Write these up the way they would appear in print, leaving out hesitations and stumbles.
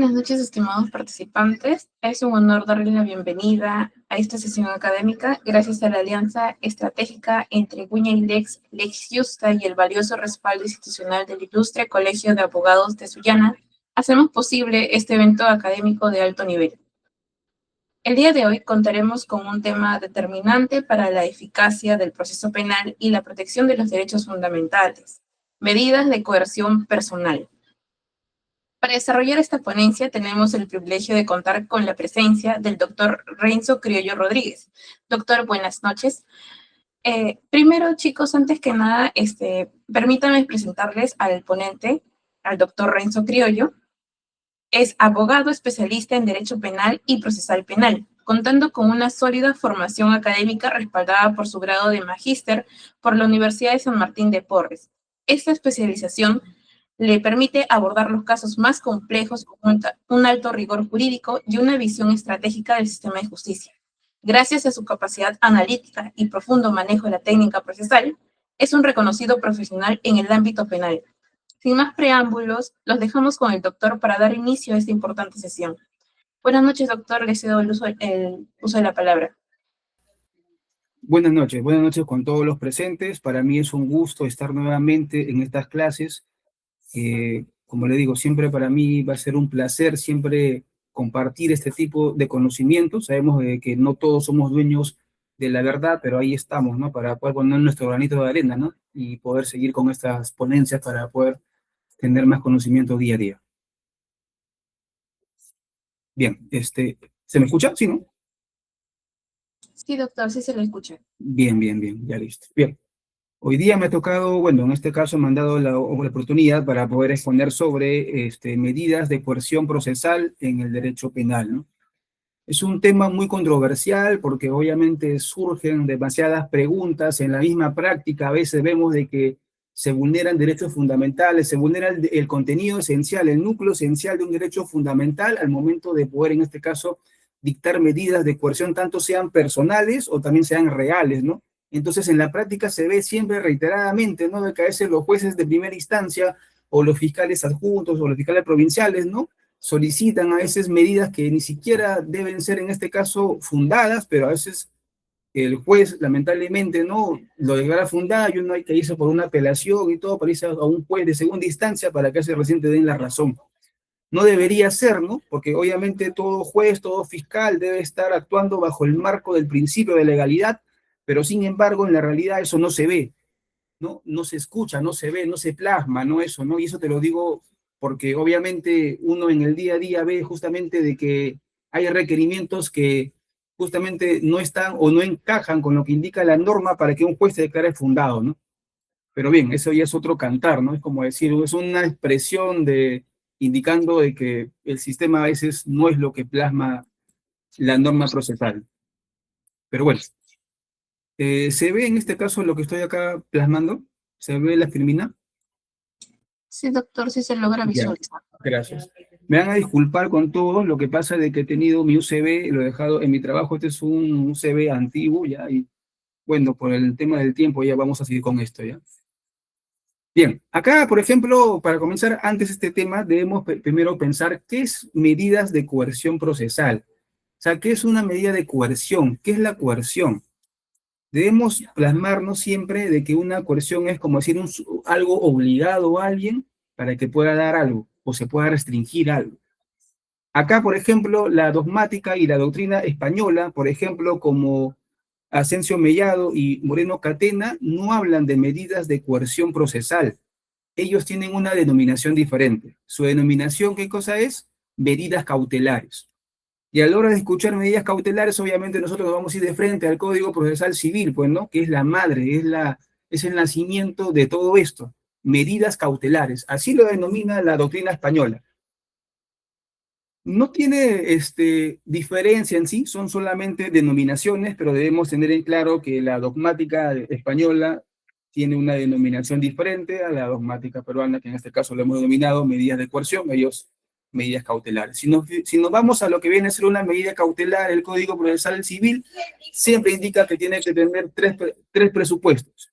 Buenas noches, estimados participantes. Es un honor darles la bienvenida a esta sesión académica gracias a la alianza estratégica entre Wiña-Lex, Lex Justa y el valioso respaldo institucional del Ilustre Colegio de Abogados de Sullana. Hacemos posible este evento académico de alto nivel. El día de hoy contaremos con un tema determinante para la eficacia del proceso penal y la protección de los derechos fundamentales: medidas de coerción personal. Para desarrollar esta ponencia tenemos el privilegio de contar con la presencia del doctor Renzo Criollo Rodríguez. Doctor, buenas noches. Primero, chicos, antes que nada, permítanme presentarles al ponente, al doctor Renzo Criollo. Es abogado especialista en Derecho Penal y Procesal Penal, contando con una sólida formación académica respaldada por su grado de magíster por la Universidad de San Martín de Porres. Esta especialización le permite abordar los casos más complejos con un alto rigor jurídico y una visión estratégica del sistema de justicia. Gracias a su capacidad analítica y profundo manejo de la técnica procesal, es un reconocido profesional en el ámbito penal. Sin más preámbulos, los dejamos con el doctor para dar inicio a esta importante sesión. Buenas noches, doctor. Le cedo el uso de la palabra. Buenas noches con todos los presentes. Para mí es un gusto estar nuevamente en estas clases. Como le digo, siempre para mí va a ser un placer siempre compartir este tipo de conocimientos. Sabemos que no todos somos dueños de la verdad, pero ahí estamos, ¿no? Para poder poner nuestro granito de arena, ¿no? Y poder seguir con estas ponencias para poder tener más conocimiento día a día. Bien, ¿se me escucha? ¿Sí, no? Sí, doctor, sí se le escucha. Bien, ya listo. Bien. Hoy día me ha tocado, bueno, en este caso me han dado la oportunidad para poder exponer sobre medidas de coerción procesal en el derecho penal, ¿no? Es un tema muy controversial porque obviamente surgen demasiadas preguntas en la misma práctica. A veces vemos de que se vulneran derechos fundamentales, se vulnera el contenido esencial, el núcleo esencial de un derecho fundamental al momento de poder, en este caso, dictar medidas de coerción, tanto sean personales o también sean reales, ¿no? Entonces, en la práctica se ve siempre reiteradamente, ¿no? De que a veces los jueces de primera instancia o los fiscales adjuntos o los fiscales provinciales, ¿no? Solicitan a veces medidas que ni siquiera deben ser en este caso fundadas, pero a veces el juez lamentablemente no lo declara fundada y uno hay que irse por una apelación y todo para irse a un juez de segunda instancia para que ese reciente den la razón. No debería ser, ¿no? Porque obviamente todo juez, todo fiscal debe estar actuando bajo el marco del principio de legalidad, pero sin embargo en la realidad eso no se ve, ¿no? No se escucha, no se ve, no se plasma, ¿no? Eso, ¿no? Y eso te lo digo porque obviamente uno en el día a día ve justamente de que hay requerimientos que justamente no están o no encajan con lo que indica la norma para que un juez se declare fundado, ¿no? Pero bien, eso ya es otro cantar, ¿no? Es como decir, es una expresión de indicando de que el sistema a veces no es lo que plasma la norma procesal. Pero bueno, ¿se ve en este caso lo que estoy acá plasmando? ¿Se ve la filmina? Sí, doctor, sí se logra visualizar. Gracias. Me van a disculpar con todo, lo que pasa de que he tenido mi UCB, lo he dejado en mi trabajo, este es un UCB antiguo ya, y bueno, por el tema del tiempo ya vamos a seguir con esto ya. Bien, acá, por ejemplo, para comenzar antes este tema, debemos primero pensar qué es medidas de coerción procesal. O sea, ¿qué es una medida de coerción? ¿Qué es la coerción? Debemos plasmarnos siempre de que una coerción es como decir algo obligado a alguien para que pueda dar algo o se pueda restringir algo. Acá, por ejemplo, la dogmática y la doctrina española, por ejemplo, como Asensio Mellado y Moreno Catena, no hablan de medidas de coerción procesal. Ellos tienen una denominación diferente. Su denominación, ¿qué cosa es? Medidas cautelares. Y a la hora de escuchar medidas cautelares, obviamente nosotros nos vamos a ir de frente al Código Procesal Civil, pues, ¿no? Que es la madre, es el nacimiento de todo esto. Medidas cautelares. Así lo denomina la doctrina española. No tiene diferencia en sí, son solamente denominaciones, pero debemos tener en claro que la dogmática española tiene una denominación diferente a la dogmática peruana, que en este caso lo hemos denominado medidas de coerción, ellos medidas cautelares. Si nos vamos a lo que viene a ser una medida cautelar, el Código Procesal Civil siempre indica que tiene que tener tres presupuestos.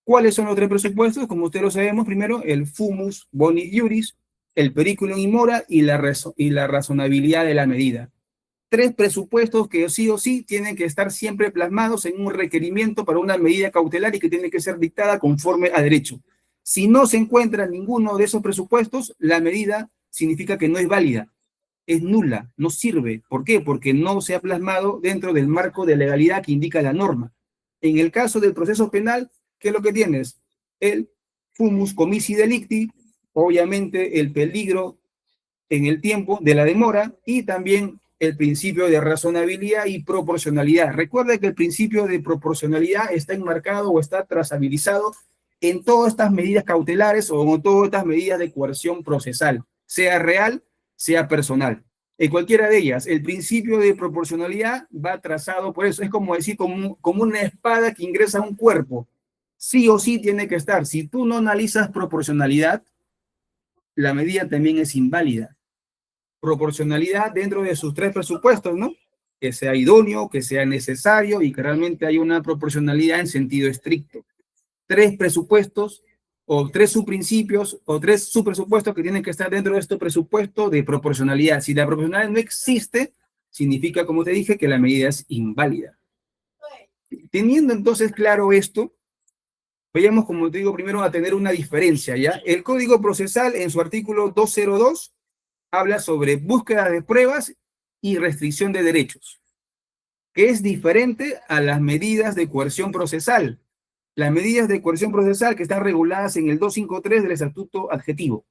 ¿Cuáles son los tres presupuestos? Como ustedes lo sabemos, primero, el fumus bonis iuris, el periculum in mora y la razonabilidad de la medida. 3 presupuestos que sí o sí tienen que estar siempre plasmados en un requerimiento para una medida cautelar y que tiene que ser dictada conforme a derecho. Si no se encuentra ninguno de esos presupuestos, la medida significa que no es válida, es nula, no sirve. ¿Por qué? Porque no se ha plasmado dentro del marco de legalidad que indica la norma. En el caso del proceso penal, ¿qué es lo que tienes? El fumus comissi delicti, obviamente el peligro en el tiempo de la demora y también el principio de razonabilidad y proporcionalidad. Recuerda que el principio de proporcionalidad está enmarcado o está trazabilizado en todas estas medidas cautelares o en todas estas medidas de coerción procesal, sea real, sea personal. En cualquiera de ellas, el principio de proporcionalidad va trazado por eso. Es como decir, como una espada que ingresa a un cuerpo. Sí o sí tiene que estar. Si tú no analizas proporcionalidad, la medida también es inválida. Proporcionalidad dentro de sus 3 presupuestos, ¿no? Que sea idóneo, que sea necesario y que realmente haya una proporcionalidad en sentido estricto. 3 presupuestos o 3 subprincipios o 3 subpresupuestos que tienen que estar dentro de este presupuesto de proporcionalidad. Si la proporcionalidad no existe, significa, como te dije, que la medida es inválida. Teniendo entonces claro esto, vayamos, como te digo, primero a tener una diferencia, ¿ya? El Código Procesal, en su artículo 202, habla sobre búsqueda de pruebas y restricción de derechos, que es diferente a las medidas de coerción procesal. Las medidas de coerción procesal que están reguladas en el 253 del Estatuto Adjetivo.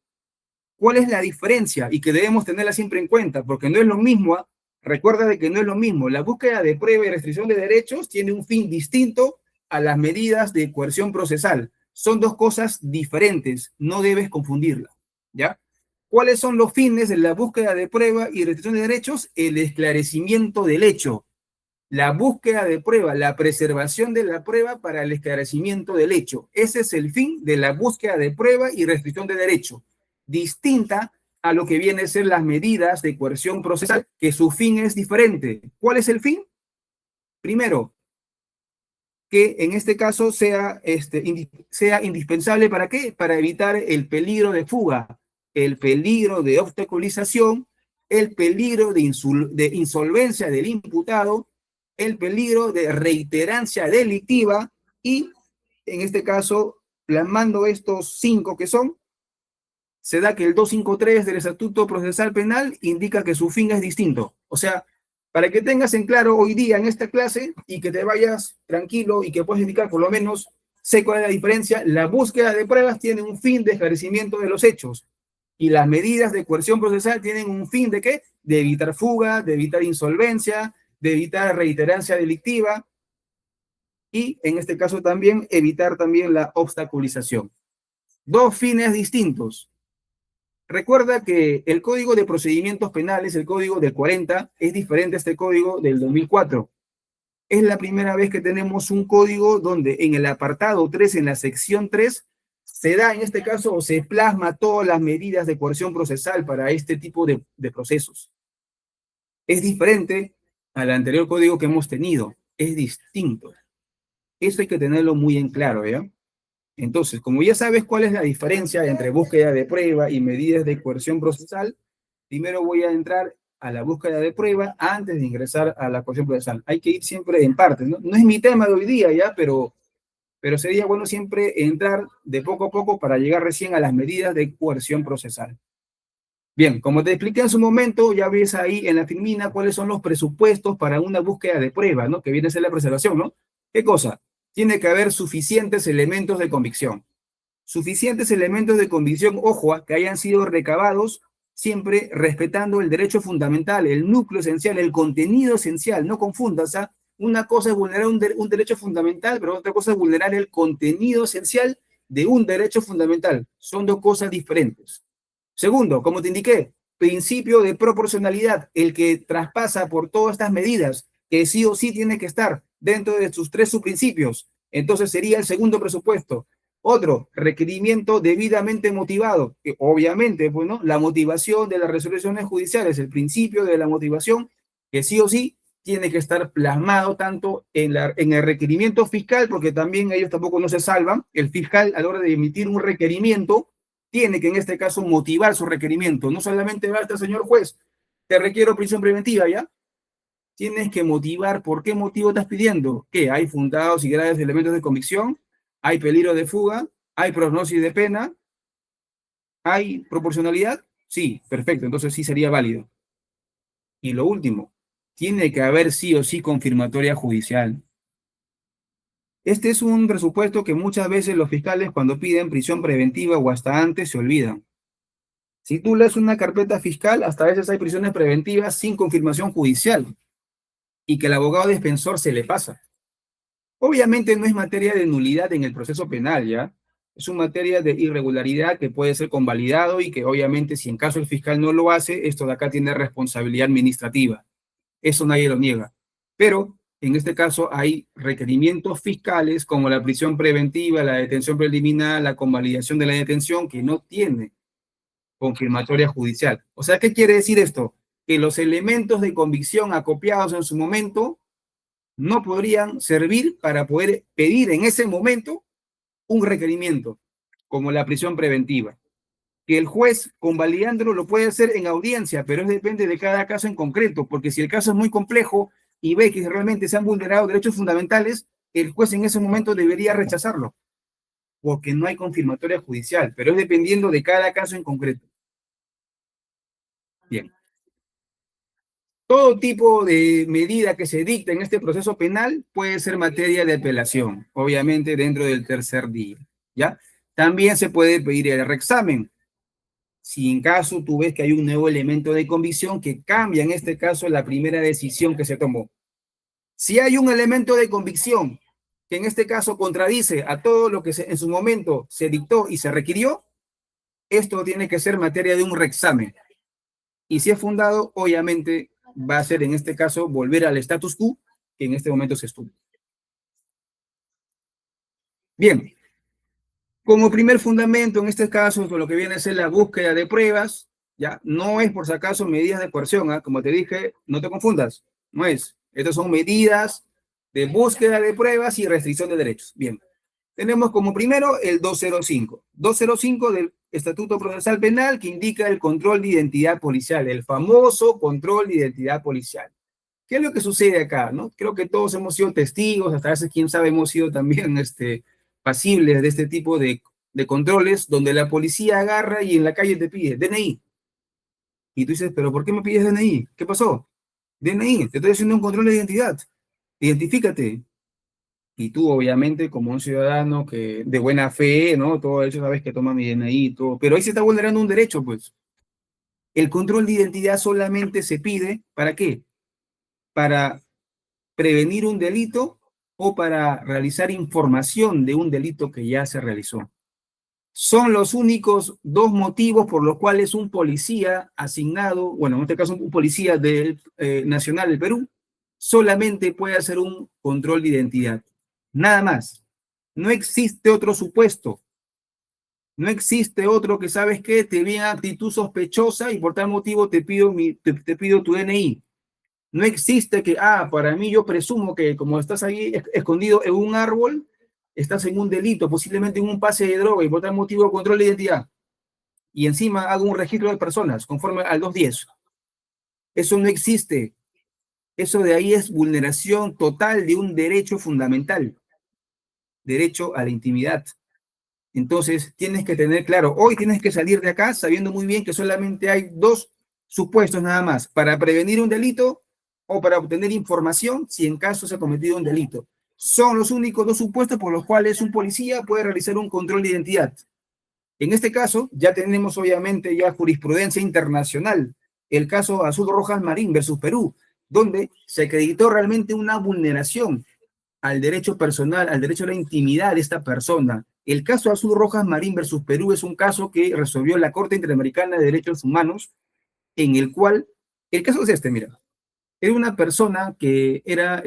¿Cuál es la diferencia? Y que debemos tenerla siempre en cuenta, porque no es lo mismo, recuerda de que no es lo mismo. La búsqueda de prueba y restricción de derechos tiene un fin distinto a las medidas de coerción procesal. Son 2 cosas diferentes, no debes confundirlas, ¿ya? ¿Cuáles son los fines de la búsqueda de prueba y restricción de derechos? El esclarecimiento del hecho. La búsqueda de prueba, la preservación de la prueba para el esclarecimiento del hecho. Ese es el fin de la búsqueda de prueba y restricción de derecho. Distinta a lo que viene a ser las medidas de coerción procesal, que su fin es diferente. ¿Cuál es el fin? Primero, que en este caso sea indispensable, ¿para qué? Para evitar el peligro de fuga, el peligro de obstaculización, el peligro de insolvencia del imputado, el peligro de reiterancia delictiva y, en este caso, plasmando estos 5 que son, se da que el 253 del Estatuto Procesal Penal indica que su fin es distinto. O sea, para que tengas en claro hoy día en esta clase y que te vayas tranquilo y que puedas indicar por lo menos, sé cuál es la diferencia, la búsqueda de pruebas tiene un fin de esclarecimiento de los hechos y las medidas de coerción procesal tienen un fin de ¿qué? De evitar fuga, de evitar insolvencia, de evitar reiterancia delictiva y en este caso también evitar también la obstaculización. 2 fines distintos. Recuerda que el Código de Procedimientos Penales, el Código del 40, es diferente a este Código del 2004. Es la primera vez que tenemos un código donde en el apartado 3, en la sección 3, se da en este caso o se plasma todas las medidas de coerción procesal para este tipo de procesos. Es diferente al anterior código que hemos tenido, es distinto. Eso hay que tenerlo muy en claro, ¿ya? Entonces, como ya sabes cuál es la diferencia entre búsqueda de prueba y medidas de coerción procesal, primero voy a entrar a la búsqueda de prueba antes de ingresar a la coerción procesal. Hay que ir siempre en partes, ¿no? No es mi tema de hoy día ya, pero sería bueno siempre entrar de poco a poco para llegar recién a las medidas de coerción procesal. Bien, como te expliqué en su momento, ya ves ahí en la filmina cuáles son los presupuestos para una búsqueda de prueba, ¿no? Que viene a ser la preservación, ¿no? ¿Qué cosa? Tiene que haber suficientes elementos de convicción. Suficientes elementos de convicción, ojo, que hayan sido recabados siempre respetando el derecho fundamental, el núcleo esencial, el contenido esencial. No confundas, ¿ah? Una cosa es vulnerar un derecho fundamental, pero otra cosa es vulnerar el contenido esencial de un derecho fundamental. Son 2 cosas diferentes. Segundo, como te indiqué, principio de proporcionalidad, el que traspasa por todas estas medidas, que sí o sí tiene que estar dentro de sus 3 subprincipios. Entonces sería el segundo presupuesto. Otro, requerimiento debidamente motivado, que obviamente, bueno, la motivación de las resoluciones judiciales, el principio de la motivación, que sí o sí tiene que estar plasmado tanto en el requerimiento fiscal, porque también ellos tampoco no se salvan. El fiscal, a la hora de emitir un requerimiento, tiene que en este caso motivar su requerimiento. No solamente basta, señor juez, te requiero prisión preventiva, ¿ya? Tienes que motivar por qué motivo estás pidiendo. ¿Qué? ¿Hay fundados y graves elementos de convicción? ¿Hay peligro de fuga? ¿Hay prognosis de pena? ¿Hay proporcionalidad? Sí, perfecto, entonces sí sería válido. Y lo último, tiene que haber sí o sí confirmatoria judicial. Este es un presupuesto que muchas veces los fiscales cuando piden prisión preventiva o hasta antes se olvidan. Si tú lees una carpeta fiscal, hasta a veces hay prisiones preventivas sin confirmación judicial y que el abogado defensor se le pasa. Obviamente no es materia de nulidad en el proceso penal, ¿ya? Es una materia de irregularidad que puede ser convalidado y que obviamente si en caso el fiscal no lo hace, esto de acá tiene responsabilidad administrativa. Eso nadie lo niega. Pero en este caso hay requerimientos fiscales como la prisión preventiva, la detención preliminar, la convalidación de la detención que no tiene confirmatoria judicial. O sea, ¿qué quiere decir esto? Que los elementos de convicción acopiados en su momento no podrían servir para poder pedir en ese momento un requerimiento, como la prisión preventiva. Que el juez, convalidándolo, lo puede hacer en audiencia, pero eso depende de cada caso en concreto, porque si el caso es muy complejo y ve que realmente se han vulnerado derechos fundamentales, el juez en ese momento debería rechazarlo, porque no hay confirmatoria judicial, pero es dependiendo de cada caso en concreto. Bien. Todo tipo de medida que se dicta en este proceso penal puede ser materia de apelación, obviamente dentro del tercer día, ¿ya? También se puede pedir el reexamen. Si en caso tú ves que hay un nuevo elemento de convicción que cambia en este caso la primera decisión que se tomó. Si hay un elemento de convicción que en este caso contradice a todo lo que en su momento se dictó y se requirió, esto tiene que ser materia de un reexamen. Y si es fundado, obviamente va a ser en este caso volver al status quo que en este momento se estudia. Bien, como primer fundamento en este caso, lo que viene a ser la búsqueda de pruebas, ya no es por si acaso medidas de coerción, ¿eh? Como te dije, no te confundas, no es. Estas son medidas de búsqueda de pruebas y restricción de derechos. Bien, tenemos como primero el 205 del Estatuto Procesal Penal que indica el control de identidad policial, el famoso control de identidad policial. ¿Qué es lo que sucede acá? ¿No? Creo que todos hemos sido testigos, hasta a veces, quién sabe, hemos sido también pasibles de este tipo de controles, donde la policía agarra y en la calle te pide DNI. Y tú dices, ¿pero por qué me pides DNI? ¿Qué pasó? DNI, te estoy haciendo un control de identidad. Identifícate. Y tú, obviamente, como un ciudadano que de buena fe, ¿no? Todo eso sabes que toma mi DNI y todo. Pero ahí se está vulnerando un derecho, pues. El control de identidad solamente se pide, ¿para qué? Para prevenir un delito o para realizar información de un delito que ya se realizó. Son los únicos dos motivos por los cuales un policía asignado, bueno, en este caso un policía nacional del Perú, solamente puede hacer un control de identidad. Nada más. No existe otro supuesto. No existe otro que sabes que te viene actitud sospechosa y por tal motivo te pido tu DNI. No existe que, para mí yo presumo que como estás ahí escondido en un árbol, estás en un delito, posiblemente en un pase de droga y por tal motivo control de identidad. Y encima hago un registro de personas conforme al 210. Eso no existe. Eso de ahí es vulneración total de un derecho fundamental. Derecho a la intimidad. Entonces, tienes que tener claro, hoy tienes que salir de acá sabiendo muy bien que solamente hay dos supuestos nada más, para prevenir un delito o para obtener información si en caso se ha cometido un delito. Son los únicos dos supuestos por los cuales un policía puede realizar un control de identidad. En este caso, ya tenemos obviamente ya jurisprudencia internacional, el caso Azul Rojas Marín versus Perú, donde se acreditó realmente una vulneración al derecho personal, al derecho a la intimidad de esta persona. El caso Azul Rojas Marín versus Perú es un caso que resolvió la Corte Interamericana de Derechos Humanos, en el cual, el caso es mira, era una persona que era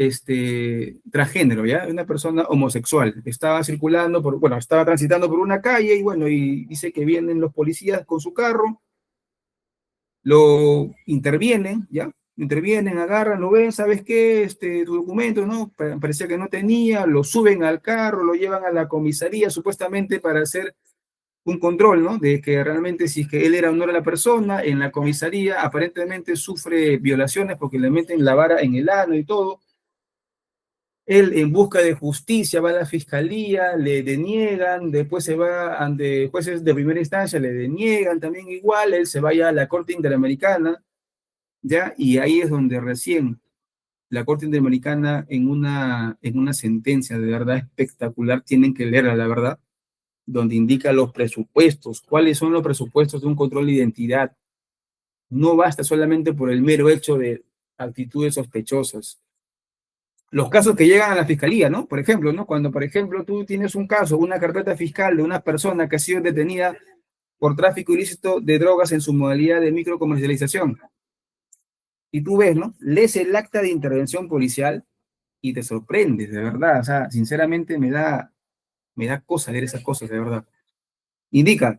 transgénero, ¿ya? Una persona homosexual. Estaba circulando, estaba transitando por una calle y dice que vienen los policías con su carro, lo intervienen, ¿ya? Intervienen, agarran, lo ven, ¿sabes qué? Tu documento, ¿no? Parecía que no tenía, lo suben al carro, lo llevan a la comisaría supuestamente para hacer un control, ¿no? De que realmente si es que él era o no era la persona, en la comisaría aparentemente sufre violaciones porque le meten la vara en el ano y todo. Él en busca de justicia va a la fiscalía, le deniegan, después se va ante jueces de primera instancia, le deniegan también igual, él se vaya a la Corte Interamericana, ¿ya? Y ahí es donde recién la Corte Interamericana en una sentencia de verdad espectacular, tienen que leerla, la verdad, donde indica los presupuestos, cuáles son los presupuestos de un control de identidad. No basta solamente por el mero hecho de actitudes sospechosas. Los casos que llegan a la fiscalía, ¿no? Por ejemplo, ¿no? Cuando, por ejemplo, tú tienes un caso, una carpeta fiscal de una persona que ha sido detenida por tráfico ilícito de drogas en su modalidad de microcomercialización. Y tú ves, ¿no? Lees el acta de intervención policial y te sorprendes, de verdad. O sea, sinceramente me da cosa leer esas cosas, de verdad. Indica,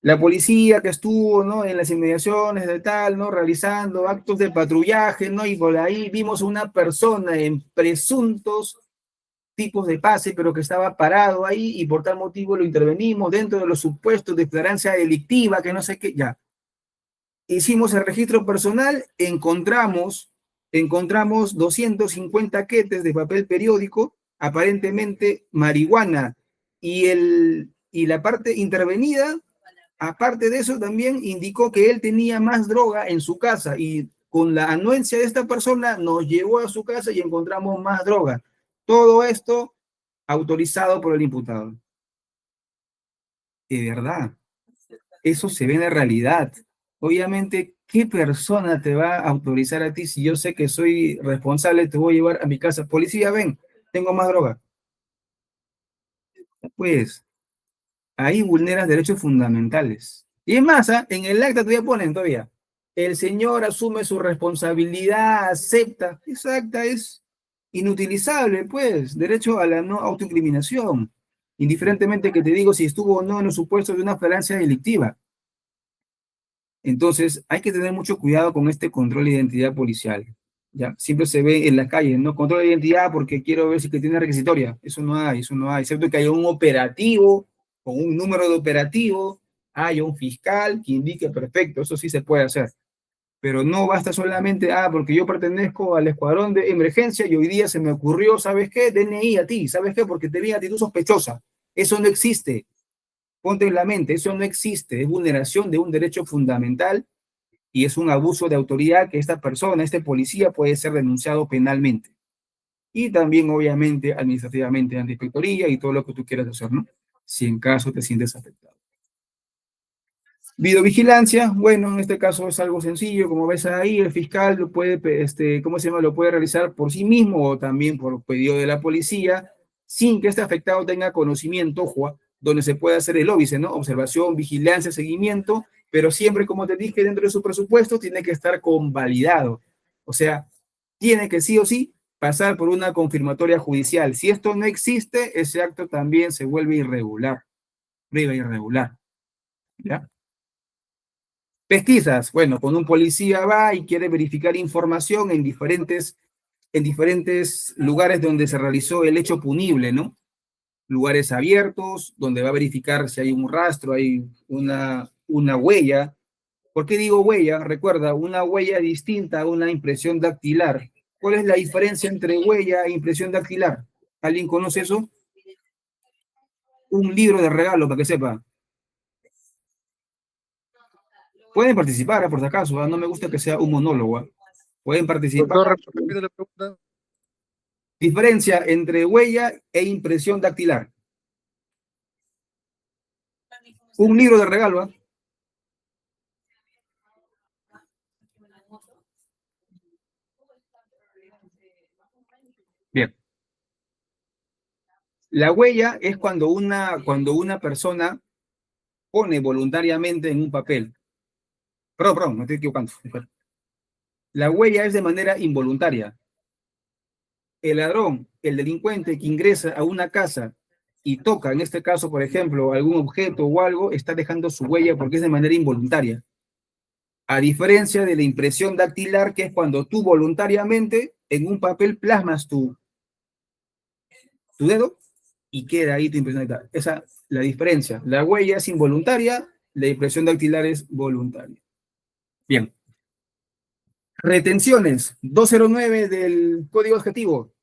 la policía que estuvo, ¿no? En las inmediaciones de tal, ¿no? Realizando actos de patrullaje, ¿no? Y por ahí vimos una persona en presuntos tipos de pase, pero que estaba parado ahí y por tal motivo lo intervenimos dentro de los supuestos de flagrancia delictiva, que no sé qué, ya. Hicimos el registro personal, encontramos 250 quetes de papel periódico, aparentemente marihuana, y la parte intervenida, aparte de eso, también indicó que él tenía más droga en su casa y con la anuencia de esta persona nos llevó a su casa y encontramos más droga. Todo esto autorizado por el imputado. De verdad, eso se ve en la realidad. Obviamente, ¿qué persona te va a autorizar a ti si yo sé que soy responsable, te voy a llevar a mi casa? Policía, ven, tengo más droga. Pues ahí vulneras derechos fundamentales. Y es más, ¿eh? En el acta todavía ponen todavía, el señor asume su responsabilidad, acepta. Esa acta es inutilizable, pues, derecho a la no autoincriminación, indiferentemente que te digo si estuvo o no en los supuestos de una flagrancia delictiva. Entonces, hay que tener mucho cuidado con este control de identidad policial. ¿Ya? Siempre se ve en la calle, ¿no? Control de identidad porque quiero ver si que tiene requisitoria. Eso no hay, excepto que haya un operativo, con un número de operativo, haya un fiscal que indique perfecto, eso sí se puede hacer. Pero no basta solamente, porque yo pertenezco al escuadrón de emergencia y hoy día se me ocurrió, ¿sabes qué? DNI a ti, ¿sabes qué? Porque te vi actitud sospechosa. Eso no existe. Ponte en la mente, eso no existe. Es vulneración de un derecho fundamental y es un abuso de autoridad que esta persona, este policía, puede ser denunciado penalmente. Y también, obviamente, administrativamente ante inspectoría y todo lo que tú quieras hacer, ¿no? Si en caso te sientes afectado. Videovigilancia, bueno, en este caso es algo sencillo, como ves ahí, el fiscal lo puede, ¿cómo se llama? Lo puede realizar por sí mismo o también por pedido de la policía, sin que este afectado tenga conocimiento, ojo, donde se puede hacer el óbice, ¿no? Observación, vigilancia, seguimiento, pero siempre, como te dije, dentro de su presupuesto tiene que estar convalidado. O sea, tiene que sí o sí pasar por una confirmatoria judicial. Si esto no existe, ese acto también se vuelve irregular, ¿ya? Pesquisas, bueno, cuando un policía va y quiere verificar información en diferentes lugares donde se realizó el hecho punible, ¿no? Lugares abiertos, donde va a verificar si hay un rastro, hay una huella. ¿Por qué digo huella? Recuerda, una huella distinta a una impresión dactilar. ¿Cuál es la diferencia entre huella e impresión dactilar? ¿Alguien conoce eso? Un libro de regalo, para que sepa. Pueden participar, por si acaso, no me gusta que sea un monólogo. Pueden participar. Doctor, repite la pregunta. Diferencia entre huella e impresión dactilar. Un libro de regalo. Bien. La huella es cuando una persona pone voluntariamente en un papel. Perdón, me estoy equivocando. La huella es de manera involuntaria. El ladrón, el delincuente que ingresa a una casa y toca, en este caso, por ejemplo, algún objeto o algo, está dejando su huella porque es de manera involuntaria. A diferencia de la impresión dactilar, que es cuando tú voluntariamente en un papel plasmas tu dedo y queda ahí tu impresión dactilar. la diferencia. La huella es involuntaria, la impresión dactilar es voluntaria. Bien. Retenciones, 209 del Código Objetivo.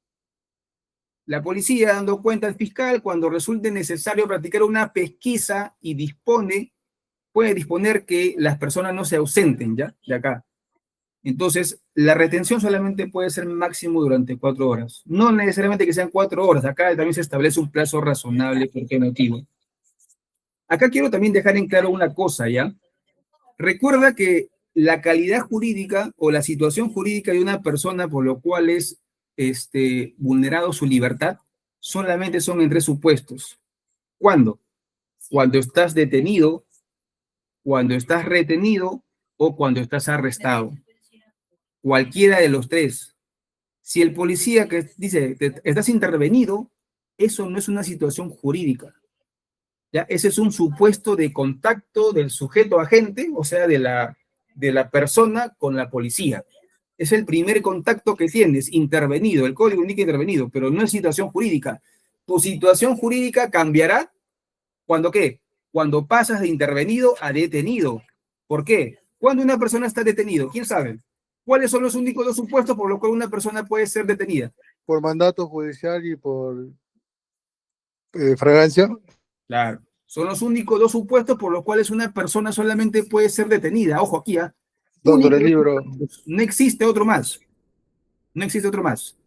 La policía, dando cuenta al fiscal, cuando resulte necesario practicar una pesquisa y puede disponer que las personas no se ausenten, ¿ya? De acá. Entonces, la retención solamente puede ser máximo durante 4 horas. No necesariamente que sean 4 horas. Acá también se establece un plazo razonable porque motivo. Acá quiero también dejar en claro una cosa, ¿ya? Recuerda que la calidad jurídica o la situación jurídica de una persona por lo cual es vulnerado su libertad solamente son en 3 supuestos. ¿Cuándo? Cuando estás detenido, cuando estás retenido o cuando estás arrestado. Cualquiera de los 3. Si el policía que dice, estás intervenido, eso no es una situación jurídica. ¿Ya? Ese es un supuesto de contacto del sujeto agente, o sea, de la persona con la policía. Es el primer contacto que tienes, intervenido. El código indica intervenido, pero no es situación jurídica. Tu situación jurídica cambiará cuando ¿qué? Cuando pasas de intervenido a detenido. ¿Por qué? Cuando una persona está detenido, ¿quién sabe? ¿Cuáles son los únicos 2 supuestos por los cuales una persona puede ser detenida? Por mandato judicial y por fragancia. Claro. Son los únicos 2 supuestos por los cuales una persona solamente puede ser detenida. Ojo aquí, ¿ah? Doctor, el libro. No existe otro más. No existe otro más.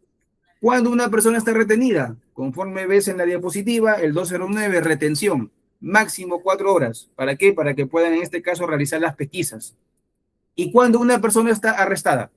Cuando una persona está retenida, conforme ves en la diapositiva, el 209, retención, máximo 4 horas. ¿Para qué? Para que puedan en este caso realizar las pesquisas. Y cuando una persona está arrestada.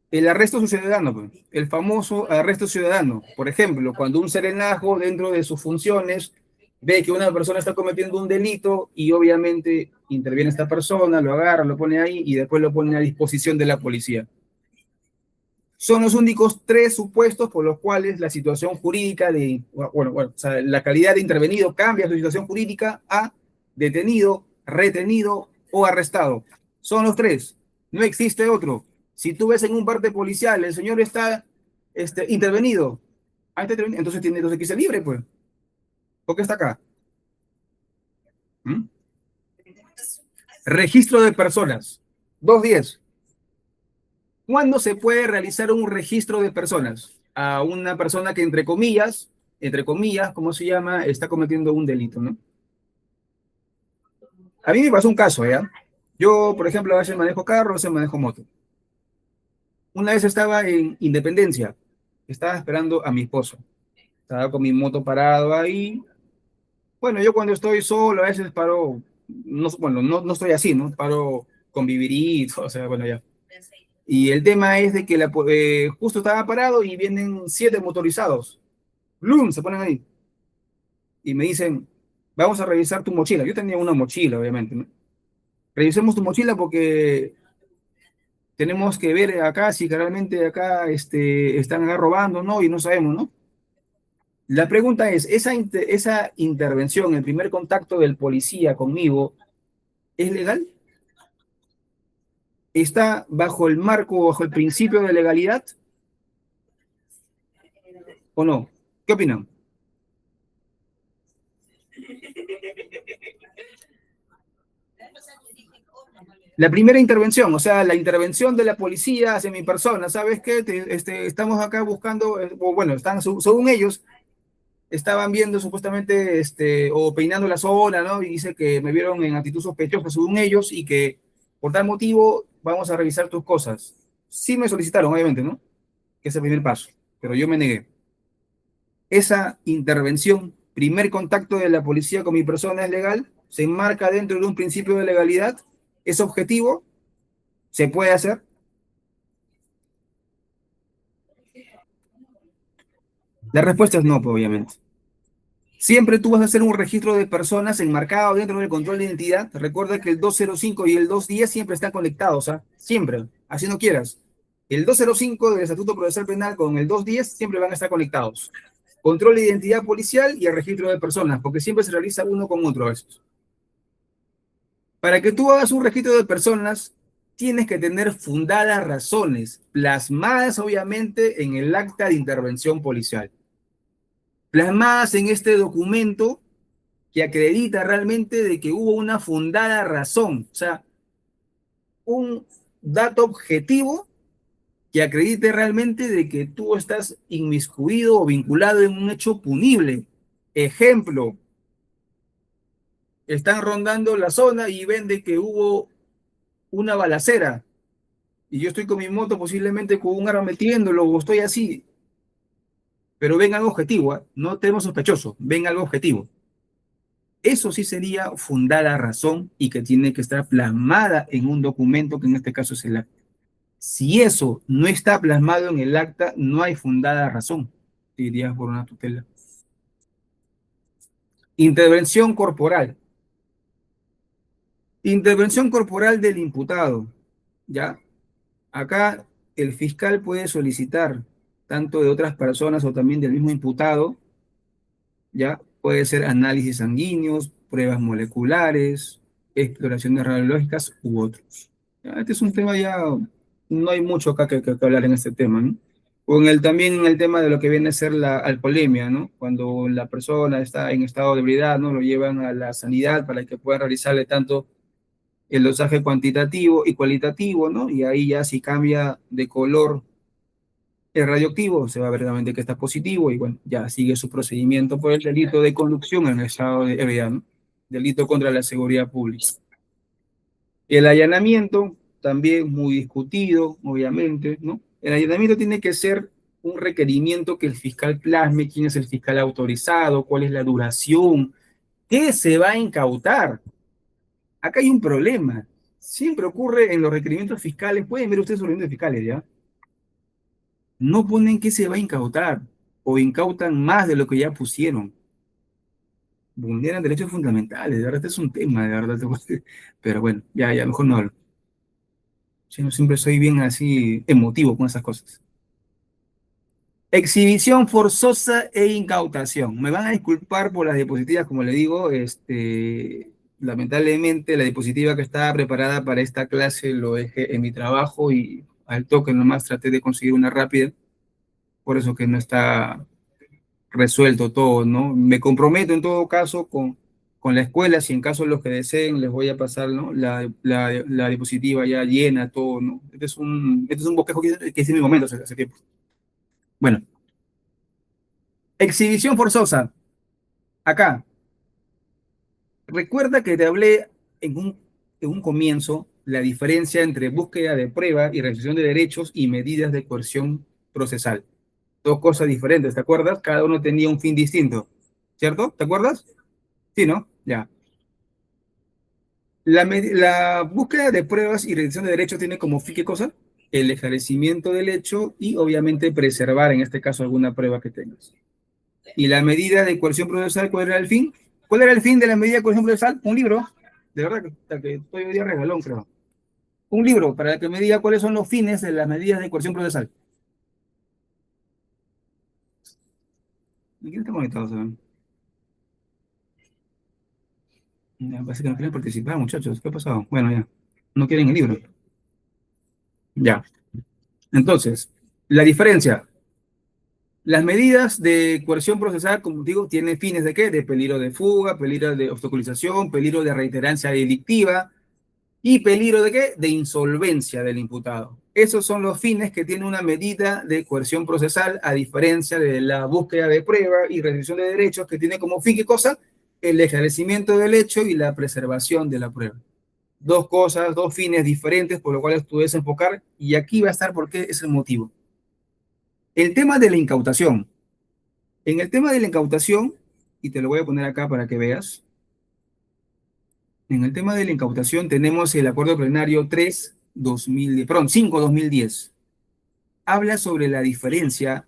El arresto ciudadano, el famoso arresto ciudadano. Por ejemplo, cuando un serenajo dentro de sus funciones ve que una persona está cometiendo un delito y obviamente interviene esta persona, lo agarra, lo pone ahí y después lo pone a disposición de la policía. Son los únicos 3 supuestos por los cuales la situación jurídica o sea, la calidad de intervenido cambia su situación jurídica a detenido, retenido o arrestado. Son los 3. No existe otro. Si tú ves en un parte policial, el señor está intervenido, entonces tiene que irse libre, pues. ¿Por qué está acá? ¿Mm? Registro de personas. 210. ¿Cuándo se puede realizar un registro de personas? A una persona que, entre comillas, ¿cómo se llama? Está cometiendo un delito, ¿no? A mí me pasó un caso, ¿ya? Yo, por ejemplo, a veces manejo carro, a veces manejo moto. Una vez estaba en Independencia, estaba esperando a mi esposo. Estaba con mi moto parado ahí. Bueno, yo cuando estoy solo, a veces paro, no, bueno, no estoy así, ¿no? Paro con vivirito, o sea, bueno, ya. Y el tema es de que justo estaba parado y vienen 7 motorizados. ¡Blum! Se ponen ahí. Y me dicen, vamos a revisar tu mochila. Yo tenía una mochila, obviamente, ¿no? Revisemos tu mochila porque tenemos que ver acá si realmente acá están acá robando, ¿no? Y no sabemos, ¿no? La pregunta es, ¿esa intervención, el primer contacto del policía conmigo, es legal? ¿Está bajo el marco, bajo el principio de legalidad? ¿O no? ¿Qué opinan? La primera intervención, o sea, la intervención de la policía hacia mi persona, ¿sabes qué? Estamos acá buscando, o bueno, según ellos, estaban viendo supuestamente, o peinando la zona, ¿no? Y dice que me vieron en actitud sospechosa, según ellos, y que por tal motivo vamos a revisar tus cosas. Sí me solicitaron, obviamente, ¿no? Que es el primer paso, pero yo me negué. Esa intervención, primer contacto de la policía con mi persona es legal, se enmarca dentro de un principio de legalidad, es objetivo, se puede hacer. La respuesta es no, pues, obviamente. Siempre tú vas a hacer un registro de personas enmarcado dentro del control de identidad. Recuerda que el 205 y el 210 siempre están conectados, ¿ah? Siempre, así no quieras. El 205 del Estatuto Procesal Penal con el 210 siempre van a estar conectados. Control de identidad policial y el registro de personas, porque siempre se realiza uno con otro a veces. Para que tú hagas un registro de personas, tienes que tener fundadas razones, plasmadas obviamente en el acta de intervención policial, plasmadas en este documento que acredita realmente de que hubo una fundada razón, o sea, un dato objetivo que acredite realmente de que tú estás inmiscuido o vinculado en un hecho punible. Ejemplo, están rondando la zona y ven de que hubo una balacera y yo estoy con mi moto posiblemente con un arma metiéndolo o estoy así, pero ven algo objetivo, ¿eh? No tenemos sospechoso, ven algo objetivo. Eso sí sería fundada razón y que tiene que estar plasmada en un documento que en este caso es el acta. Si eso no está plasmado en el acta, no hay fundada razón, dirías por una tutela. Intervención corporal. Intervención corporal del imputado. ¿Ya? Acá el fiscal puede solicitar, tanto de otras personas o también del mismo imputado, ¿ya? Puede ser análisis sanguíneos, pruebas moleculares, exploraciones radiológicas u otros. ¿Ya? Este es un tema ya, no hay mucho acá que hablar en este tema, ¿no? O también en el tema de lo que viene a ser la alcoholemia, ¿no? Cuando la persona está en estado de ebriedad, ¿no? Lo llevan a la sanidad para que puedan realizarle tanto el dosaje cuantitativo y cualitativo, ¿no? Y ahí ya si cambia de color el radioactivo, se va a ver realmente que está positivo y bueno, ya sigue su procedimiento por el delito de conducción en estado de ebriedad, ¿no? Delito contra la seguridad pública. El allanamiento, también muy discutido, obviamente, ¿no? El allanamiento tiene que ser un requerimiento que el fiscal plasme, quién es el fiscal autorizado, cuál es la duración, qué se va a incautar. Acá hay un problema. Siempre ocurre en los requerimientos fiscales, pueden ver ustedes los requerimientos fiscales, ¿ya? No ponen qué se va a incautar o incautan más de lo que ya pusieron. Vulneran derechos fundamentales, de verdad, este es un tema, de verdad. Pero bueno, ya, mejor no hablo. Yo siempre soy bien así emotivo con esas cosas. Exhibición forzosa e incautación. Me van a disculpar por las diapositivas, como le digo, lamentablemente la diapositiva que estaba preparada para esta clase lo dejé en mi trabajo y al toque nomás traté de conseguir una rápida, por eso que no está resuelto todo, ¿no? Me comprometo en todo caso con la escuela, si en caso los que deseen les voy a pasar, ¿no? La diapositiva ya llena, todo, ¿no? Este es un bosquejo que hice en mi momento hace tiempo. Bueno, exhibición forzosa. Acá, recuerda que te hablé en un comienzo la diferencia entre búsqueda de prueba y realización de derechos y medidas de coerción procesal. Dos cosas diferentes, ¿te acuerdas? Cada uno tenía un fin distinto, ¿cierto? ¿Te acuerdas? Sí, ¿no? Ya. La búsqueda de pruebas y realización de derechos tiene como fin, ¿qué cosa? El esclarecimiento del hecho y obviamente preservar, en este caso, alguna prueba que tengas. Y la medida de coerción procesal, ¿cuál era el fin? ¿Cuál era el fin de la medida de coerción procesal? Un libro. De verdad que estoy hoy día regalón, creo. Un libro para que me diga cuáles son los fines de las medidas de coerción procesal. ¿Y quién está conectado? ¿Saben? Ya, parece que no quieren participar, muchachos. ¿Qué ha pasado? Bueno, ya. No quieren el libro. Ya. Entonces, la diferencia. Las medidas de coerción procesal, como digo, tienen fines de qué? De peligro de fuga, peligro de obstaculización, peligro de reiterancia delictiva y peligro de qué? De insolvencia del imputado. Esos son los fines que tiene una medida de coerción procesal, a diferencia de la búsqueda de prueba y restricción de derechos, que tiene como fin, ¿qué cosa? El esclarecimiento del hecho y la preservación de la prueba. Dos cosas, dos fines diferentes, por lo cual tú debes enfocar, y aquí va a estar por qué es el motivo. El tema de la incautación. En el tema de la incautación, y te lo voy a poner acá para que veas, en el tema de la incautación tenemos el acuerdo plenario 5-2010. Habla sobre la diferencia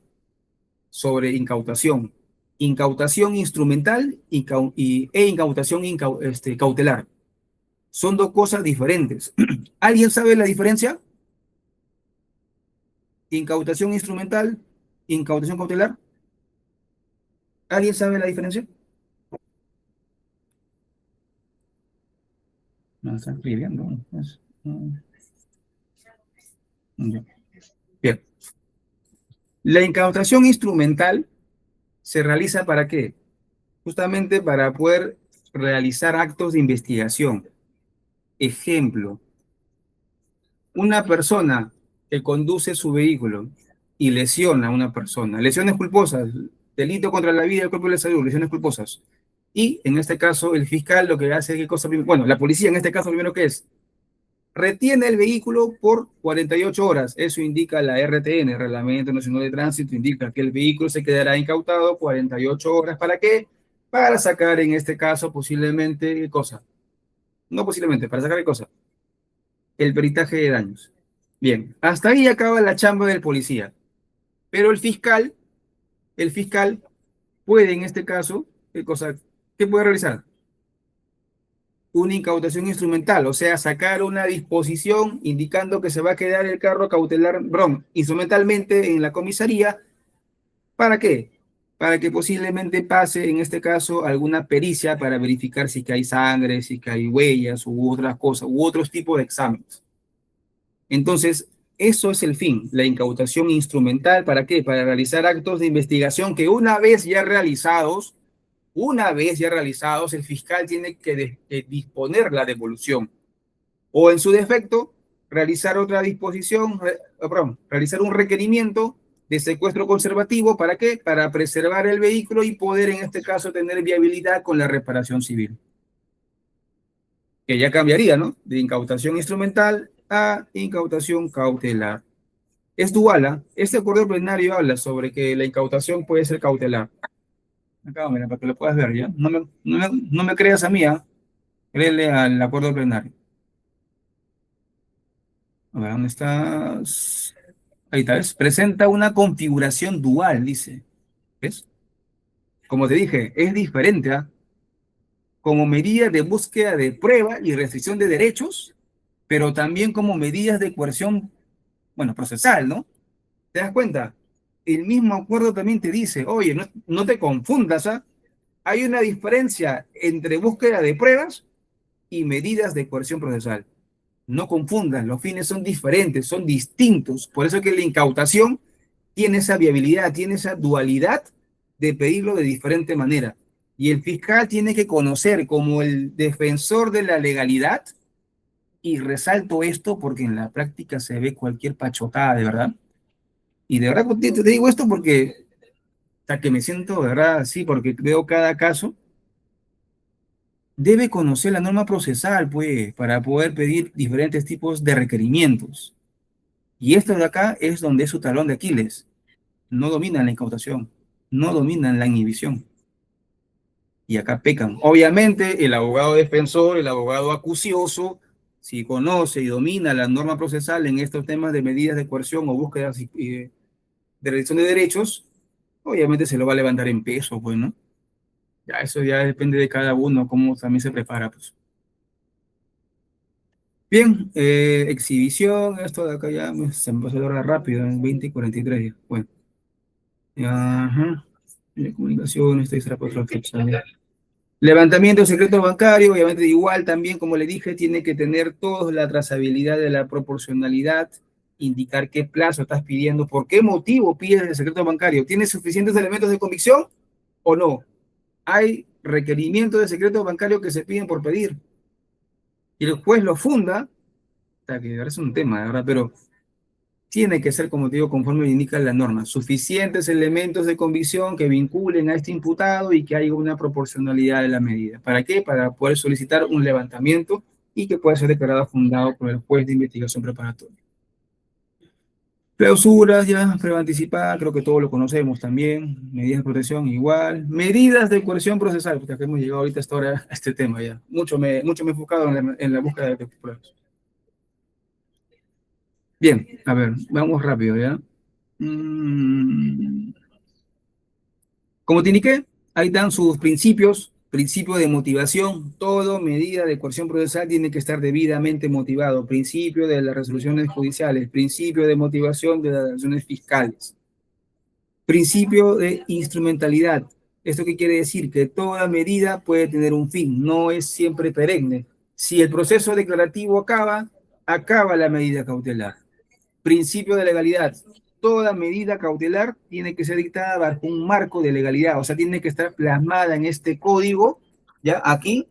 sobre incautación. Incautación instrumental e incautación cautelar. Son dos cosas diferentes. ¿Alguien sabe la diferencia? Incautación instrumental, incautación cautelar. ¿Alguien sabe la diferencia? No, están escribiendo. No. Bien. La incautación instrumental se realiza ¿para qué? Justamente para poder realizar actos de investigación. Ejemplo, una persona que conduce su vehículo y lesiona a una persona, lesiones culposas, delito contra la vida y el cuerpo y la salud, lesiones culposas. Y en este caso, el fiscal lo que hace, ¿qué cosa? Bueno, la policía en este caso, primero que es, retiene el vehículo por 48 horas. Eso indica la RTN, Reglamento Nacional de Tránsito, indica que el vehículo se quedará incautado 48 horas. ¿Para qué? Para sacar, en este caso, posiblemente, ¿qué cosa? No posiblemente, para sacar, ¿qué cosa? El peritaje de daños. Bien, hasta ahí acaba la chamba del policía. Pero el fiscal puede, en este caso, ¿qué cosa? ¿Qué puede realizar? Una incautación instrumental, o sea, sacar una disposición indicando que se va a quedar el carro cautelar, instrumentalmente en la comisaría. ¿Para qué? Para que posiblemente pase, en este caso, alguna pericia para verificar si que hay sangre, si que hay huellas u otras cosas, u otros tipos de exámenes. Entonces, eso es el fin, la incautación instrumental. ¿Para qué? Para realizar actos de investigación que una vez ya realizados, el fiscal tiene que disponer la devolución. O en su defecto, realizar otra disposición, realizar un requerimiento de secuestro conservativo. ¿Para qué? Para preservar el vehículo y poder, en este caso, tener viabilidad con la reparación civil. Que ya cambiaría, ¿no? De incautación instrumental a incautación cautelar. Es dual, ¿eh? Este acuerdo plenario habla sobre que la incautación puede ser cautelar. Acá, mira, para que lo puedas ver, ¿ya? No me creas a mí, ¿eh? Créele al acuerdo plenario. A ver, ¿dónde estás? Ahí está, ¿ves? Presenta una configuración dual, dice. ¿Ves? Como te dije, es diferente, ¿ah? Como medida de búsqueda de prueba y restricción de derechos, pero también como medidas de coerción, bueno, procesal, ¿no? ¿Te das cuenta? El mismo acuerdo también te dice, oye, no te confundas, ¿ah? Hay una diferencia entre búsqueda de pruebas y medidas de coerción procesal. No confundan, los fines son diferentes, son distintos. Por eso es que la incautación tiene esa viabilidad, tiene esa dualidad de pedirlo de diferente manera. Y el fiscal tiene que conocer como el defensor de la legalidad, y resalto esto porque en la práctica se ve cualquier pachotada, de verdad. Y de verdad te digo esto porque hasta que me siento, de verdad, así, porque veo cada caso. Debe conocer la norma procesal, pues, para poder pedir diferentes tipos de requerimientos. Y esto de acá es donde es su talón de Aquiles. No dominan la incautación, no dominan la inhibición. Y acá pecan. Obviamente, el abogado defensor, el abogado acucioso, si conoce y domina la norma procesal en estos temas de medidas de coerción o búsqueda de reducción de derechos, obviamente se lo va a levantar en peso, pues, ¿no? Ya eso ya depende de cada uno, cómo también se prepara, pues. Bien, exhibición, esto de acá ya se me pasó de hora rápido, en 20 y 43 días. Bueno, ajá. De comunicación, esta es la otra fecha. Levantamiento de secreto bancario, obviamente igual también, como le dije, tiene que tener toda la trazabilidad de la proporcionalidad, indicar qué plazo estás pidiendo, por qué motivo pides el secreto bancario. ¿Tienes suficientes elementos de convicción o no? Hay requerimientos de secreto bancario que se piden por pedir. Y el juez lo funda, que es un tema, ¿verdad? Pero tiene que ser, como te digo, conforme indica la norma, suficientes elementos de convicción que vinculen a este imputado y que haya una proporcionalidad de la medida. ¿Para qué? Para poder solicitar un levantamiento y que pueda ser declarado fundado por el juez de investigación preparatoria. Clausuras, ya, prueba anticipada, creo que todos lo conocemos también. Medidas de protección, igual. Medidas de coerción procesal, porque acá hemos llegado ahorita hasta ahora a este tema ya. Mucho me he enfocado en la búsqueda de pruebas. Bien, a ver, vamos rápido, ¿ya? Como te indiqué, ahí dan sus principios, principio de motivación. Todo medida de coerción procesal tiene que estar debidamente motivado. Principio de las resoluciones judiciales, principio de motivación de las resoluciones fiscales. Principio de instrumentalidad. ¿Esto qué quiere decir? Que toda medida puede tener un fin, no es siempre perenne. Si el proceso declarativo acaba, acaba la medida cautelar. Principio de legalidad. Toda medida cautelar tiene que ser dictada bajo un marco de legalidad, o sea, tiene que estar plasmada en este código, ya aquí.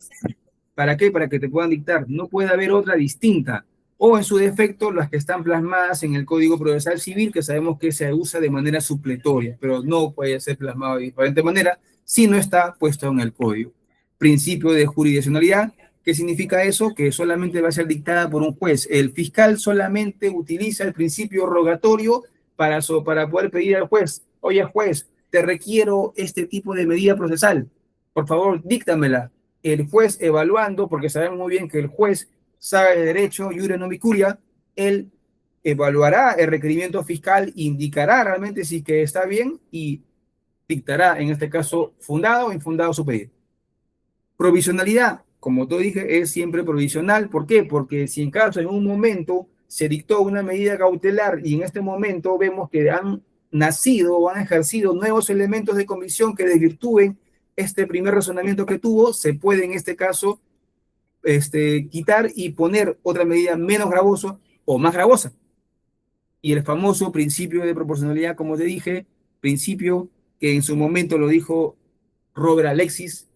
¿Para qué? Para que te puedan dictar. No puede haber otra distinta. O en su defecto, las que están plasmadas en el Código Procesal Civil, que sabemos que se usa de manera supletoria, pero no puede ser plasmado de diferente manera si no está puesto en el código. Principio de jurisdiccionalidad. ¿Qué significa eso? Que solamente va a ser dictada por un juez. El fiscal solamente utiliza el principio rogatorio para poder pedir al juez: oye, juez, te requiero este tipo de medida procesal. Por favor, díctamela. El juez evaluando, porque sabemos muy bien que el juez sabe de derecho, iure non curia, él evaluará el requerimiento fiscal, indicará realmente si que está bien y dictará, en este caso, fundado o infundado su pedido. Provisionalidad, como tú dije, es siempre provisional. ¿Por qué? Porque si en caso en un momento se dictó una medida cautelar y en este momento vemos que han nacido o han ejercido nuevos elementos de convicción que desvirtúen este primer razonamiento que tuvo, se puede en este caso quitar y poner otra medida menos gravosa o más gravosa. Y el famoso principio de proporcionalidad, como te dije, principio que en su momento lo dijo Robert Alexis,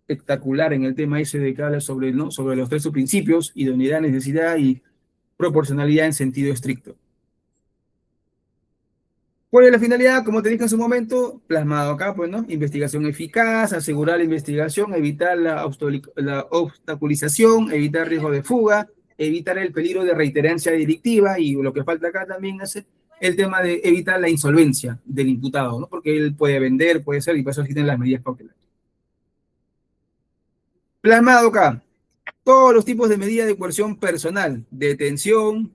espectacular en el tema ese de que habla sobre, ¿no?, sobre los tres subprincipios: idoneidad, necesidad y proporcionalidad en sentido estricto. ¿Cuál es la finalidad? Como te dije en su momento, plasmado acá, pues, ¿no? Investigación eficaz, asegurar la investigación, evitar la obstaculización, evitar riesgo de fuga, evitar el peligro de reiterancia delictiva, y lo que falta acá también es el tema de evitar la insolvencia del imputado, ¿no? Porque él puede vender, puede ser, y por eso existen las medidas cautelares. Plasmado acá, todos los tipos de medidas de coerción personal: detención,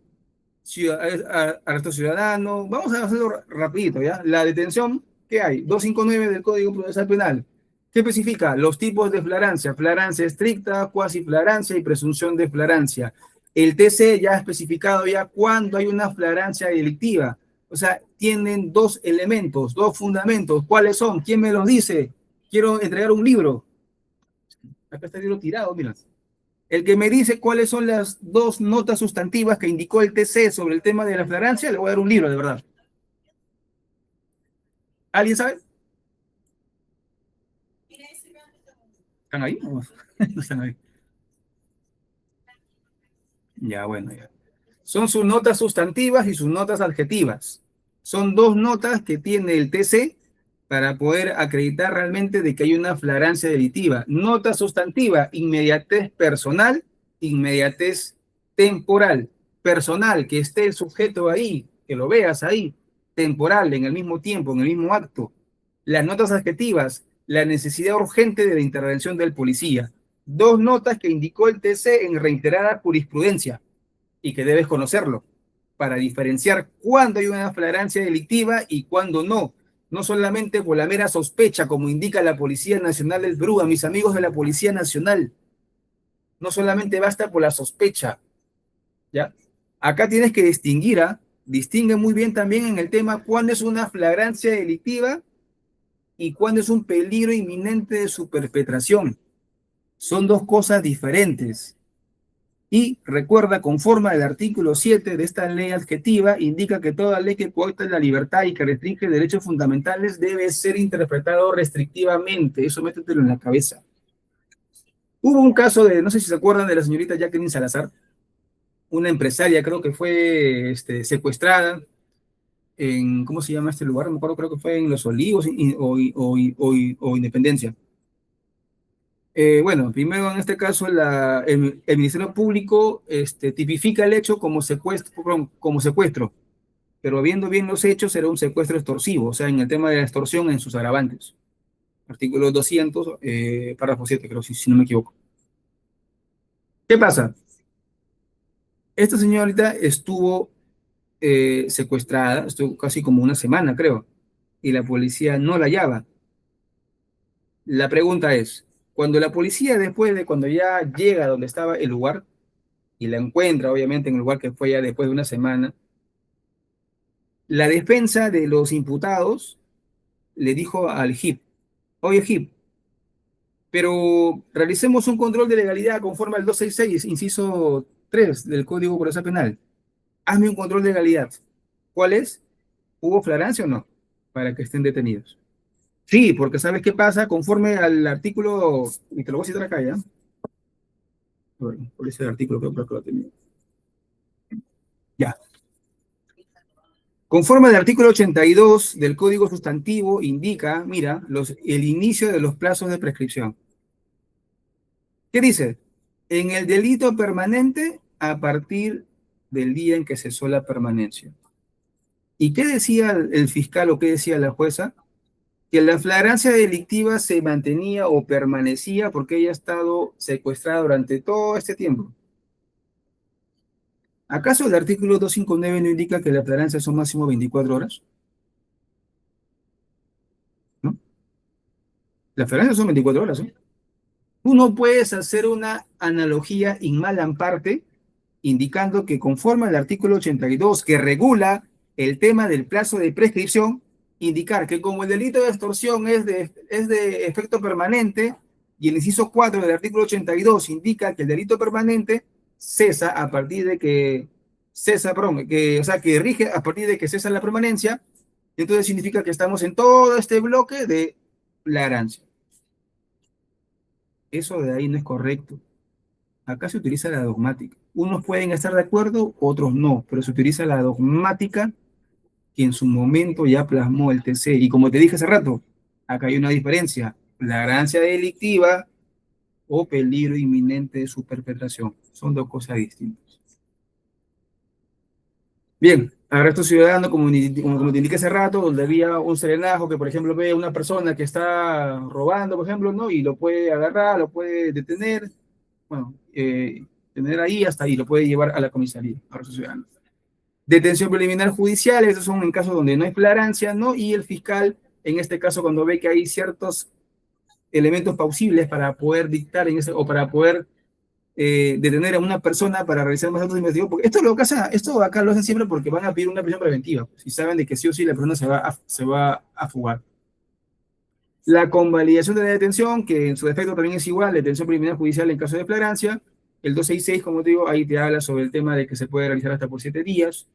arresto ciudadano. Vamos a hacerlo rapidito, ¿ya? La detención, ¿qué hay? 259 del Código Procesal Penal. ¿Qué especifica? Los tipos de flagrancia: flagrancia estricta, cuasi flagrancia y presunción de flagrancia. El TC ya ha especificado ya cuando hay una flagrancia delictiva. O sea, tienen dos elementos, dos fundamentos. ¿Cuáles son? ¿Quién me los dice? Quiero entregar un libro. Acá está el libro tirado, mira. El que me dice cuáles son las dos notas sustantivas que indicó el TC sobre el tema de la flagrancia, le voy a dar un libro, de verdad. ¿Alguien sabe? ¿Están ahí? No, no están ahí. Ya, bueno, ya. Son sus notas sustantivas y sus notas adjetivas. Son dos notas que tiene el TC para poder acreditar realmente de que hay una flagrancia delictiva. Nota sustantiva: inmediatez personal, inmediatez temporal. Personal, que esté el sujeto ahí, que lo veas ahí. Temporal, en el mismo tiempo, en el mismo acto. Las notas adjetivas: la necesidad urgente de la intervención del policía. Dos notas que indicó el TC en reiterada jurisprudencia y que debes conocerlo para diferenciar cuándo hay una flagrancia delictiva y cuándo no. No solamente por la mera sospecha, como indica la Policía Nacional del Perú, a mis amigos de la Policía Nacional. No solamente basta por la sospecha, ¿ya? Acá tienes que distinguir, distingue muy bien también en el tema cuándo es una flagrancia delictiva y cuándo es un peligro inminente de su perpetración. Son dos cosas diferentes. Y recuerda, conforme al artículo 7 de esta ley adjetiva, indica que toda ley que coarta la libertad y que restringe derechos fundamentales debe ser interpretado restrictivamente. Eso métetelo en la cabeza. Hubo un caso de, no sé si se acuerdan, de la señorita Jacqueline Salazar, una empresaria, creo que fue secuestrada en, ¿cómo se llama este lugar? No me acuerdo, creo que fue en Los Olivos o Independencia. Bueno, primero en este caso el Ministerio Público tipifica el hecho como secuestro, pero viendo bien los hechos era un secuestro extorsivo, o sea, en el tema de la extorsión en sus agravantes. Artículo 200, párrafo 7, creo, si no me equivoco. ¿Qué pasa? Esta señorita estuvo secuestrada, estuvo casi como una semana, creo, y la policía no la hallaba. La pregunta es, cuando la policía, después de cuando ya llega a donde estaba el lugar, y la encuentra, obviamente, en el lugar que fue ya después de una semana, la defensa de los imputados le dijo al JIP: oye, JIP, pero realicemos un control de legalidad conforme al 266, inciso 3 del Código Procesal Penal. Hazme un control de legalidad. ¿Cuál es? ¿Hubo flagrancia o no? Para que estén detenidos. Sí, porque ¿sabes qué pasa? Conforme al artículo, y te lo voy a citar acá ya. Bueno, por ese artículo creo que lo tenía. Ya. Conforme al artículo 82 del Código Sustantivo, indica, mira, el inicio de los plazos de prescripción. ¿Qué dice? En el delito permanente a partir del día en que cesó la permanencia. ¿Y qué decía el fiscal o qué decía la jueza? Que la flagrancia delictiva se mantenía o permanecía porque ella ha estado secuestrada durante todo este tiempo. ¿Acaso el artículo 259 no indica que la flagrancia son máximo 24 horas? ¿No? La flagrancia son 24 horas, ¿eh? Tú no puedes hacer una analogía in malam parte indicando que conforme al artículo 82 que regula el tema del plazo de prescripción, indicar que como el delito de extorsión es de efecto permanente y el inciso 4 del artículo 82 indica que el delito permanente cesa a partir de que cesa, perdón, o sea, que rige a partir de que cesa la permanencia, entonces significa que estamos en todo este bloque de flagrancia. Eso de ahí no es correcto. Acá se utiliza la dogmática. Unos pueden estar de acuerdo, otros no, pero se utiliza la dogmática que en su momento ya plasmó el TC. Y como te dije hace rato, acá hay una diferencia. Flagrancia delictiva o peligro inminente de su perpetración. Son dos cosas distintas. Bien, arresto ciudadano, como te indiqué hace rato, donde había un serenajo que, por ejemplo, ve a una persona que está robando, por ejemplo, ¿no? Y lo puede agarrar, lo puede detener, bueno, tener ahí hasta ahí, lo puede llevar a la comisaría, arresto ciudadano. Detención preliminar judicial, esos son en casos donde no hay flagrancia, ¿no? Y el fiscal, en este caso, cuando ve que hay ciertos elementos plausibles para poder dictar o para poder detener a una persona para realizar más datos investigativos, porque esto acá lo hacen siempre porque van a pedir una prisión preventiva, pues, y saben de que sí o sí la persona se va a fugar. La convalidación de la detención, que en su defecto también es igual, detención preliminar judicial en caso de flagrancia. El 266, como te digo, ahí te habla sobre el tema de que se puede realizar hasta por 7 días.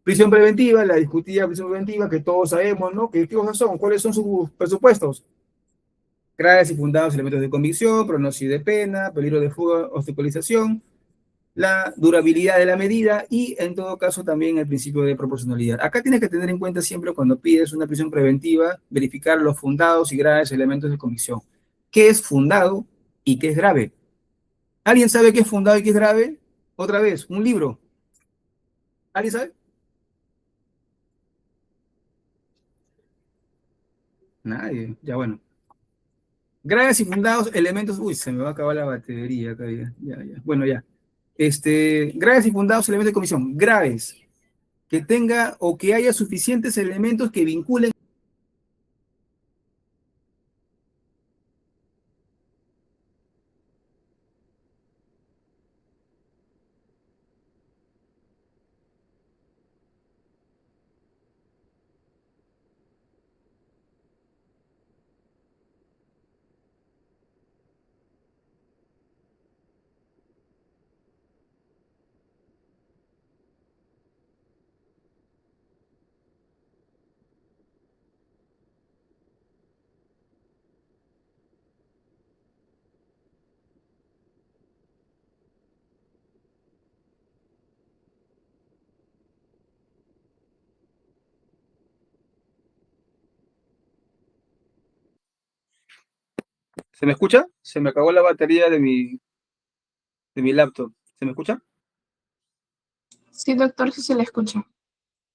Prisión preventiva, la discutida prisión preventiva, que todos sabemos, ¿no? ¿Qué cosas son? ¿Cuáles son sus presupuestos? Graves y fundados elementos de convicción, pronóstico de pena, peligro de fuga, obstaculización, la durabilidad de la medida y, en todo caso, también el principio de proporcionalidad. Acá tienes que tener en cuenta siempre cuando pides una prisión preventiva, verificar los fundados y graves elementos de convicción. ¿Qué es fundado y qué es grave? ¿Alguien sabe qué es fundado y qué es grave? Otra vez, un libro. ¿Alguien sabe? Nadie. Ya bueno. Graves y fundados elementos. Uy, se me va a acabar la batería acá ya. Ya. Bueno, ya. Graves y fundados elementos de comisión. Graves. Que tenga o que haya suficientes elementos que vinculen. ¿Se me escucha? Se me acabó la batería de mi laptop. ¿Se me escucha? Sí, doctor, sí se le escucha.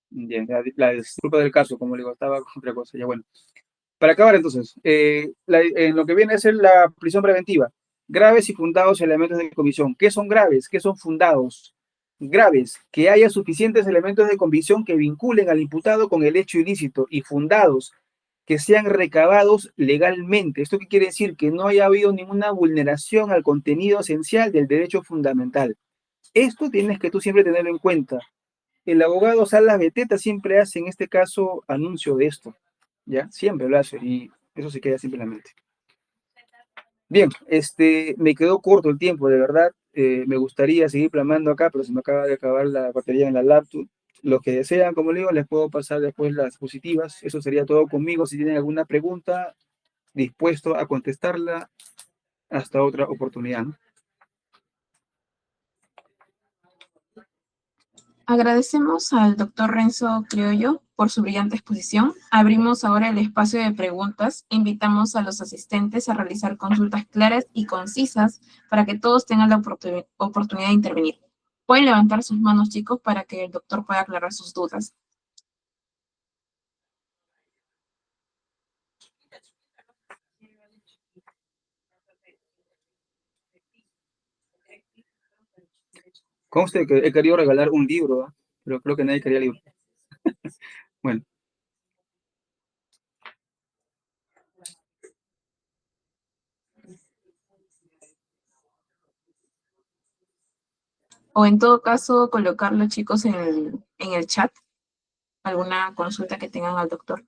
Bien, la disculpa del caso, como le digo, estaba con otra cosa. Ya bueno. Para acabar entonces, en lo que viene a ser la prisión preventiva, graves y fundados elementos de convicción. ¿Qué son graves? ¿Qué son fundados? Graves, que haya suficientes elementos de convicción que vinculen al imputado con el hecho ilícito, y fundados, que sean recabados legalmente. ¿Esto qué quiere decir? Que no haya habido ninguna vulneración al contenido esencial del derecho fundamental. Esto tienes que tú siempre tenerlo en cuenta. El abogado Salas Beteta siempre hace en este caso anuncio de esto, ¿ya? Siempre lo hace y eso se queda siempre en la mente. Bien, me quedó corto el tiempo, de verdad. Me gustaría seguir plasmando acá, pero se me acaba de acabar la batería en la laptop. Los que desean, como le digo, les puedo pasar después las diapositivas. Eso sería todo conmigo. Si tienen alguna pregunta, dispuesto a contestarla hasta otra oportunidad, ¿no? Agradecemos al doctor Renzo Criollo por su brillante exposición. Abrimos ahora el espacio de preguntas. Invitamos a los asistentes a realizar consultas claras y concisas para que todos tengan la oportunidad de intervenir. Pueden levantar sus manos, chicos, para que el doctor pueda aclarar sus dudas. Conste que he querido regalar un libro, ¿eh? Pero creo que nadie quería libro. Bueno. O en todo caso, colocarlo, chicos, en el chat, alguna consulta que tengan al doctor.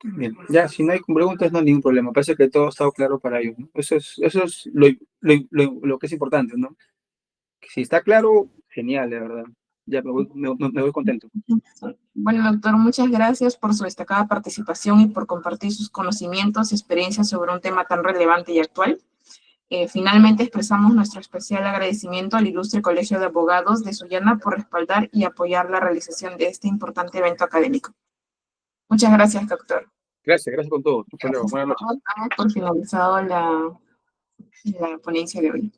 Bien, ya, si no hay preguntas, no hay ningún problema. Parece que todo ha estado claro para ellos, ¿no? Eso es lo que es importante, ¿no? Si está claro, genial, de verdad. Ya me voy contento. Bueno, doctor, muchas gracias por su destacada participación y por compartir sus conocimientos y experiencias sobre un tema tan relevante y actual. Finalmente, expresamos nuestro especial agradecimiento al Ilustre Colegio de Abogados de Sullana por respaldar y apoyar la realización de este importante evento académico. Muchas gracias, doctor. Gracias con todo. Hasta luego. Buenas noches. Damos por finalizado la ponencia de hoy.